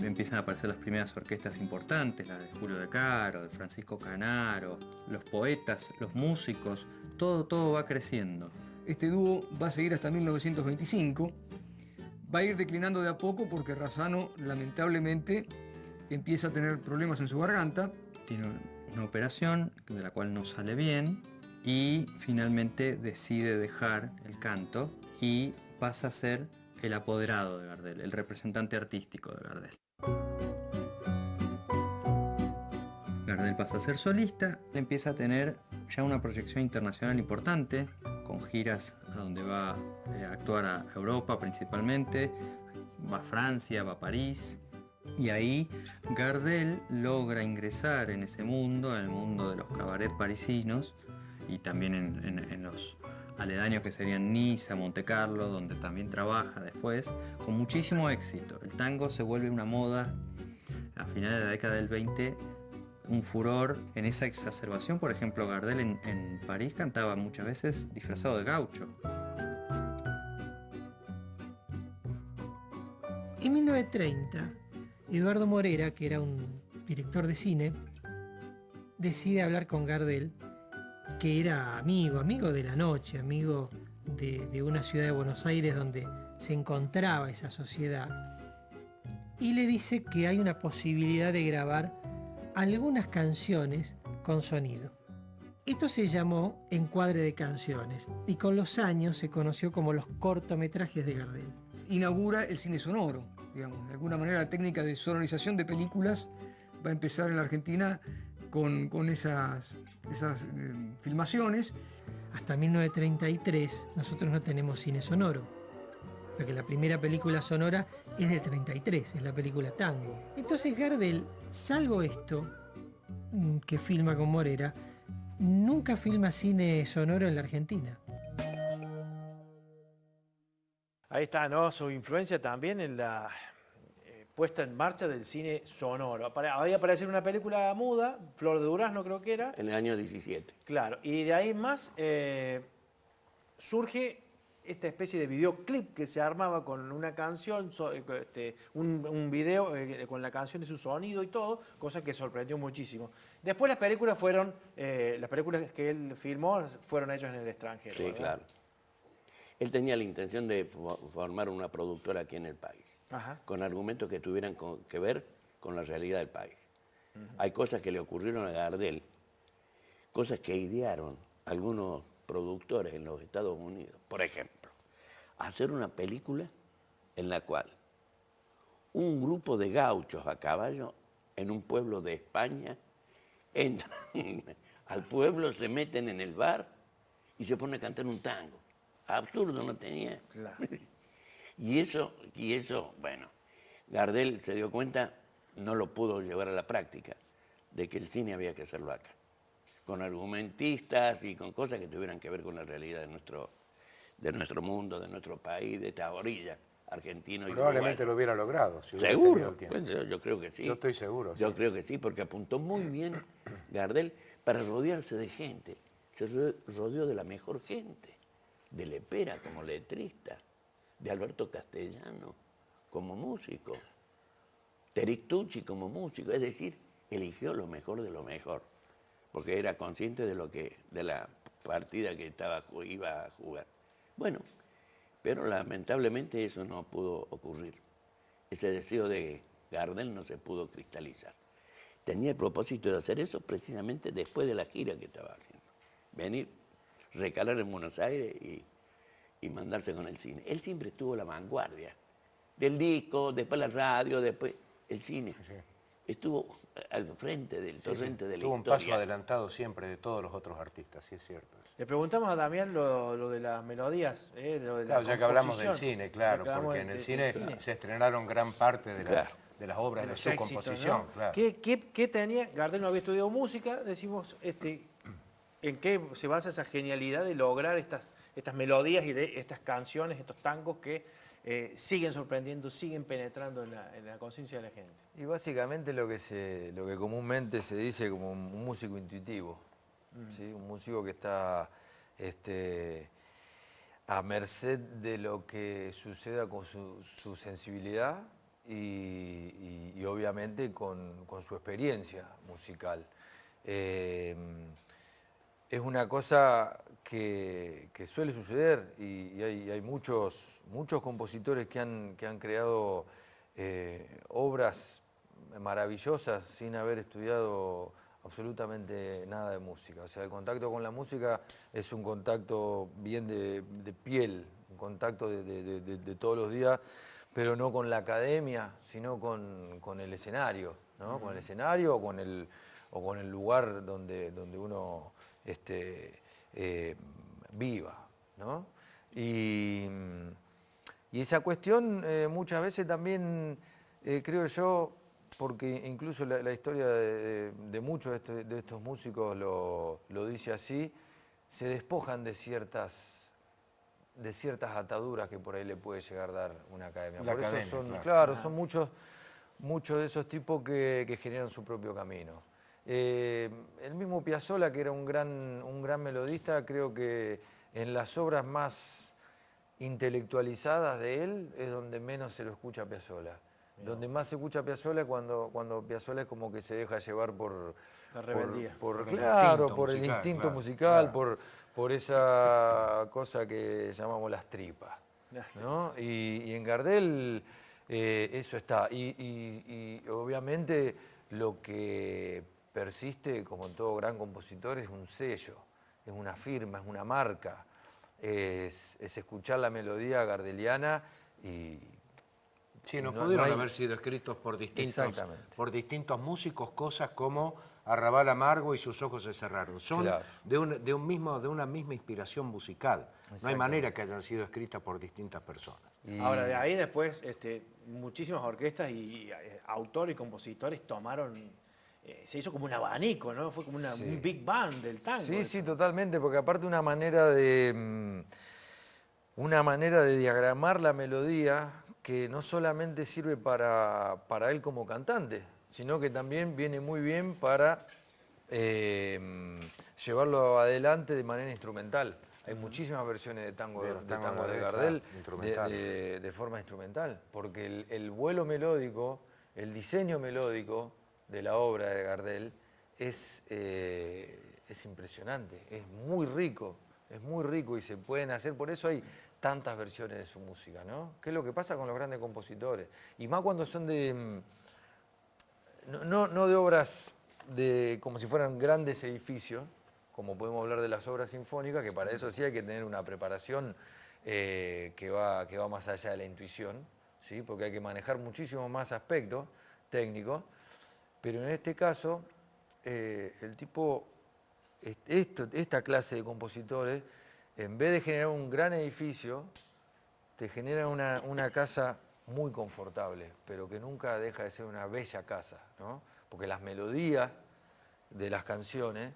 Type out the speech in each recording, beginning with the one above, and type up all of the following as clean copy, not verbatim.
empiezan a aparecer las primeras orquestas importantes, la de Julio De Caro, de Francisco Canaro, los poetas, los músicos, todo va creciendo. Este dúo va a seguir hasta 1925, va a ir declinando de a poco porque Razzano lamentablemente empieza a tener problemas en su garganta. Tiene una operación de la cual no sale bien y finalmente decide dejar el canto y pasa a ser el apoderado de Gardel, el representante artístico de Gardel. Gardel pasa a ser solista, empieza a tener ya una proyección internacional importante, con giras a donde va a actuar a Europa principalmente, va a Francia, va a París. Y ahí Gardel logra ingresar en ese mundo, en el mundo de los cabarets parisinos y también en los aledaños que serían Niza, Monte Carlo, donde también trabaja después, con muchísimo éxito. El tango se vuelve una moda a finales de la década del 20, un furor en esa exacerbación. Por ejemplo, Gardel en París cantaba muchas veces disfrazado de gaucho. En 1930, Eduardo Morera, que era un director de cine, decide hablar con Gardel, que era amigo de la noche, amigo de una ciudad de Buenos Aires donde se encontraba esa sociedad, y le dice que hay una posibilidad de grabar algunas canciones con sonido. Esto se llamó encuadre de canciones y con los años se conoció como los cortometrajes de Gardel. Inaugura el cine sonoro, digamos. De alguna manera la técnica de sonorización de películas va a empezar en la Argentina con esas filmaciones. Hasta 1933 nosotros no tenemos cine sonoro, porque la primera película sonora es del 33, es la película Tango. Entonces Gardel, salvo esto que filma con Morera, nunca filma cine sonoro en la Argentina. Ahí está, ¿no? Su influencia también en la puesta en marcha del cine sonoro. Ahí aparece una película muda, Flor de Durazno creo que era. En el año 17. Claro, y de ahí más surge esta especie de videoclip que se armaba con una canción, un video con la canción de su sonido y todo, cosa que sorprendió muchísimo. Después las películas que él filmó fueron hechas en el extranjero. Sí, ¿verdad? claro. Él tenía la intención de formar una productora aquí en el país, Ajá. con argumentos que tuvieran que ver con la realidad del país. Hay cosas que le ocurrieron a Gardel, cosas que idearon algunos productores en los Estados Unidos. Por ejemplo, hacer una película en la cual un grupo de gauchos a caballo en un pueblo de España entran al pueblo, se meten en el bar y se ponen a cantar un tango. Absurdo, no tenía. Claro. Y eso, bueno, Gardel se dio cuenta, no lo pudo llevar a la práctica, de que el cine había que hacerlo acá, con argumentistas y con cosas que tuvieran que ver con la realidad de nuestro mundo, de nuestro país, de esta orilla, argentino y probablemente uruguayo. lo hubiera logrado, si hubiera Seguro, tenido el tiempo. pues yo creo que sí. Yo estoy seguro. Yo Sí. creo que sí, porque apuntó muy bien Gardel para rodearse de gente. Se rodeó de la mejor gente, de Lepera como letrista, de Alberto Castellano como músico, Teric Tucci como músico, es decir, eligió lo mejor de lo mejor, porque era consciente de la partida que iba a jugar. Bueno, pero lamentablemente eso no pudo ocurrir. Ese deseo de Gardel no se pudo cristalizar. Tenía el propósito de hacer eso precisamente después de la gira que estaba haciendo. Venir, recalar en Buenos Aires y mandarse con el cine. Él siempre estuvo a la vanguardia del disco, después la radio, después el cine. Sí. Estuvo al frente del torrente de la Tuvo un historia. paso adelantado siempre de todos los otros artistas, sí es cierto. Le preguntamos a Damián lo de las melodías, lo de la Claro, ya que hablamos del composición. cine, claro, Ya que hablamos porque en el del cine se estrenaron gran parte de, Claro. de las obras de, los su éxitos, composición. ¿no? Claro. ¿Qué tenía? Gardel no había estudiado música, decimos, ¿en qué se basa esa genialidad de lograr estas melodías y de estas canciones, estos tangos que siguen sorprendiendo, siguen penetrando en la conciencia de la gente? Y básicamente lo que comúnmente se dice como un músico intuitivo, ¿sí? Un músico que está a merced de lo que suceda con su sensibilidad y obviamente con su experiencia musical. Es una cosa que suele suceder y hay muchos compositores que han creado obras maravillosas sin haber estudiado absolutamente nada de música. O sea, el contacto con la música es un contacto bien de piel, un contacto de todos los días, pero no con la academia, sino con el escenario, ¿no? Con el escenario o con el lugar donde uno viva, ¿no? Y esa cuestión muchas veces también, creo yo, porque incluso la historia de muchos de estos músicos lo dice así, se despojan de ciertas ataduras que por ahí le puede llegar a dar una academia. La por eso academia, son, claro. claro, son muchos de esos tipos que generan su propio camino. El mismo Piazzolla, que era un gran melodista, creo que en las obras más intelectualizadas de él es donde menos se lo escucha a Piazzolla. Donde más se escucha a Piazzolla es cuando Piazzolla es como que se deja llevar por La rebeldía. por el claro, instinto por el musical, instinto claro, musical, claro. por esa cosa que llamamos las tripas, ¿no? Y en Gardel eso está. Y obviamente lo que persiste, como en todo gran compositor, es un sello, es una firma, es una marca, es escuchar la melodía gardeliana y Sí, no no pudieron hay- haber sido escritos por Exactamente. distintos músicos, cosas como Arrabal Amargo y Sus ojos se cerraron. Son Claro. de una misma inspiración musical. No hay Exactamente. manera que hayan sido escritas por distintas personas. Ahora, de ahí después, muchísimas orquestas y autores y compositores tomaron, se hizo como un abanico, ¿no? Fue como Sí. un big band del tango. Sí, eso. sí, totalmente, porque aparte una manera de diagramar la melodía que no solamente sirve para él como cantante, sino que también viene muy bien para llevarlo adelante de manera instrumental. Hay muchísimas versiones de tango De de, los tangos tango de de Gardel, Gardel claro, instrumental. de forma instrumental, porque el vuelo melódico, el diseño melódico de la obra de Gardel es impresionante, es muy rico y se pueden hacer, por eso hay tantas versiones de su música, ¿no? ¿Qué es lo que pasa con los grandes compositores? Y más cuando son no de obras como si fueran grandes edificios, como podemos hablar de las obras sinfónicas, que para eso sí hay que tener una preparación que va más allá de la intuición, ¿sí? Porque hay que manejar muchísimo más aspectos técnicos, pero en este caso el tipo, esta clase de compositores, en vez de generar un gran edificio, te genera una casa muy confortable, pero que nunca deja de ser una bella casa, ¿no? Porque las melodías de las canciones,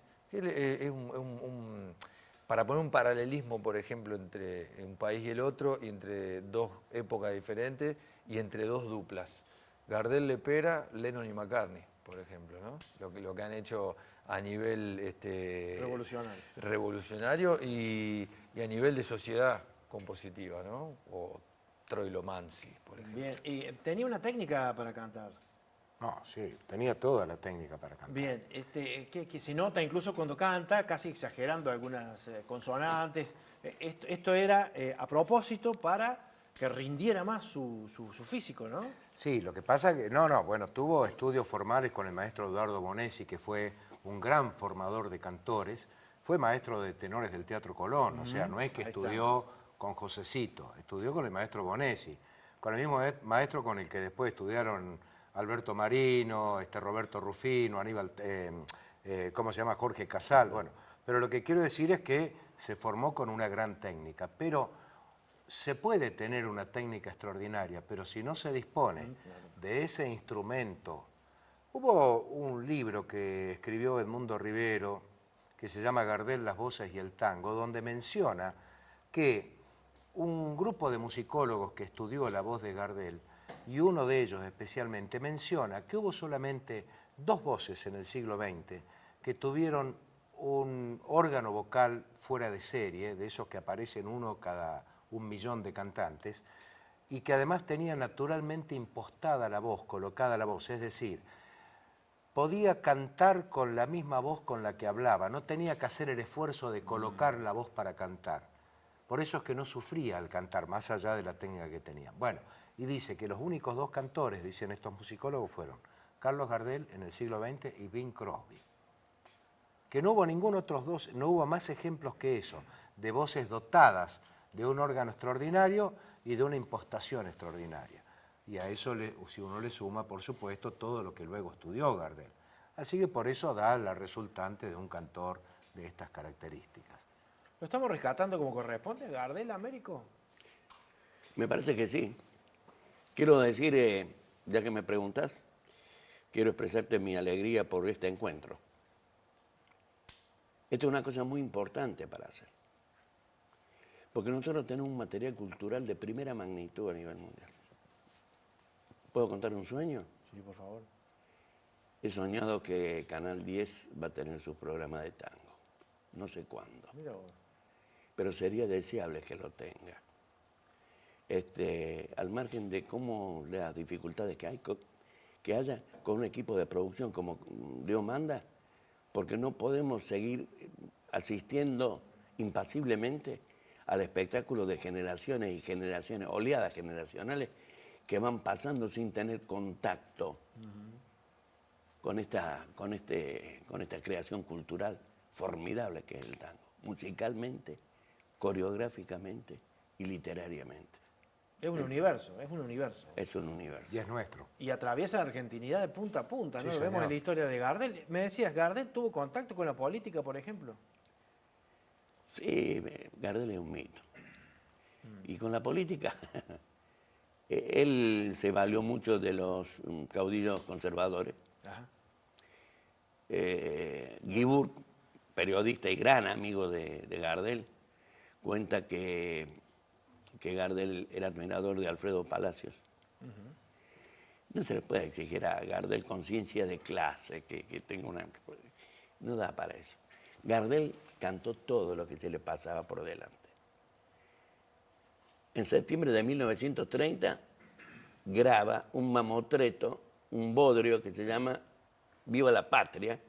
para poner un paralelismo, por ejemplo, entre un país y el otro, y entre dos épocas diferentes, y entre dos duplas. Gardel, Lepera, Lennon y McCartney, por ejemplo, ¿no? Lo que han hecho a nivel revolucionario y a nivel de sociedad compositiva, ¿no? O Troilo Mansi, por ejemplo. Bien, y tenía una técnica para cantar. No, sí, tenía toda la técnica para cantar. Bien, que se nota incluso cuando canta, casi exagerando algunas consonantes. Esto era a propósito para que rindiera más su físico, ¿no? Sí, lo que pasa que, bueno, tuvo estudios formales con el maestro Eduardo Bonesi, que fue un gran formador de cantores, fue maestro de tenores del Teatro Colón, o sea, no es que Ahí estudió con Josecito, estudió con el maestro Bonesi, con el mismo maestro con el que después estudiaron Alberto Marino, Roberto Rufino, Aníbal, ¿cómo se llama? Jorge Casal, bueno, pero lo que quiero decir es que se formó con una gran técnica, pero se puede tener una técnica extraordinaria, pero si no se dispone de ese instrumento. Hubo un libro que escribió Edmundo Rivero, que se llama Gardel, las voces y el tango, donde menciona que un grupo de musicólogos que estudió la voz de Gardel, y uno de ellos especialmente, menciona que hubo solamente 2 voces en el siglo XX que tuvieron un órgano vocal fuera de serie, de esos que aparecen uno cada 1 millón de cantantes, y que además tenía naturalmente impostada la voz, colocada la voz, es decir, podía cantar con la misma voz con la que hablaba, no tenía que hacer el esfuerzo de colocar la voz para cantar. Por eso es que no sufría al cantar, más allá de la técnica que tenía. Bueno, y dice que los únicos dos cantores, dicen estos musicólogos, fueron Carlos Gardel en el siglo XX y Bing Crosby. Que no hubo ningún otros dos, no hubo más ejemplos que eso, de voces dotadas de un órgano extraordinario y de una impostación extraordinaria. Y a eso, si uno le suma, por supuesto, todo lo que luego estudió Gardel. Así que por eso da la resultante de un cantor de estas características. ¿Lo estamos rescatando como corresponde, Gardel, Américo? Me parece que sí. Quiero decir, ya que me preguntas, quiero expresarte mi alegría por este encuentro. Esto es una cosa muy importante para hacer. Porque nosotros tenemos un material cultural de primera magnitud a nivel mundial. ¿Puedo contar un sueño? Sí, por favor. He soñado que Canal 10 va a tener su programa de tango. No sé cuándo. Mira vos. Pero sería deseable que lo tenga. Al margen de cómo las dificultades que haya con un equipo de producción como Dios manda, porque no podemos seguir asistiendo impasiblemente al espectáculo de generaciones y generaciones, oleadas generacionales que van pasando sin tener contacto con esta creación cultural formidable que es el tango, musicalmente, coreográficamente y literariamente. Es un universo, es un universo. Es un universo. Y es nuestro. Y atraviesa la argentinidad de punta a punta, ¿no? Sí, Lo señor. vemos en la historia de Gardel. Me decías, ¿Gardel tuvo contacto con la política, por ejemplo? Sí, Gardel es un mito. Y con la política, él se valió mucho de los caudillos conservadores. Ajá. Guibur, periodista y gran amigo de Gardel, cuenta que Gardel era admirador de Alfredo Palacios. No se le puede exigir a Gardel conciencia de clase, que tenga una... No da para eso. Gardel cantó todo lo que se le pasaba por delante. En septiembre de 1930 graba un mamotreto, un bodrio que se llama Viva la Patria,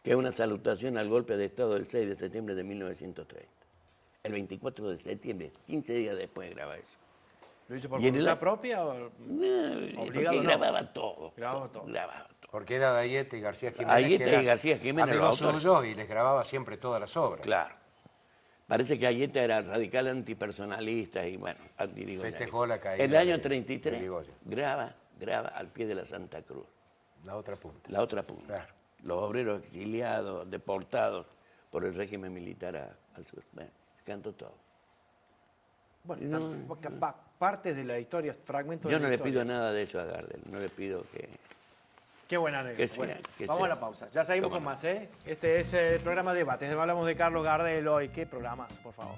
que es una salutación al golpe de Estado del 6 de septiembre de 1930. El 24 de septiembre, 15 días después graba eso. ¿Lo hizo por Y en voluntad el- propia o No, obligado? porque No. grababa todo. Grababa todo. Grababa todo. Porque era de Ayete y García Jiménez. Ayete que eran y García Jiménez, los amigos autores. suyos, y les grababa siempre todas las obras. Claro. Parece que Ayeta era radical antipersonalista y bueno, Festejó la caída En el año de 33 Irigoyen. graba al pie de la Santa Cruz, La otra punta. la otra punta. Claro. Los obreros exiliados, deportados por el régimen militar al sur. Bueno, cantó todo. Bueno, No, partes de la historia, fragmentos Yo de no la le historia. pido nada de eso a Gardel, no le pido que... Qué buena anécdota. Que sea, Bueno, que vamos sea. a la pausa. Ya seguimos Cómo con no. más, ¿eh? Este es el programa Debates. Hablamos de Carlos Gardel hoy. Qué programazo, por favor.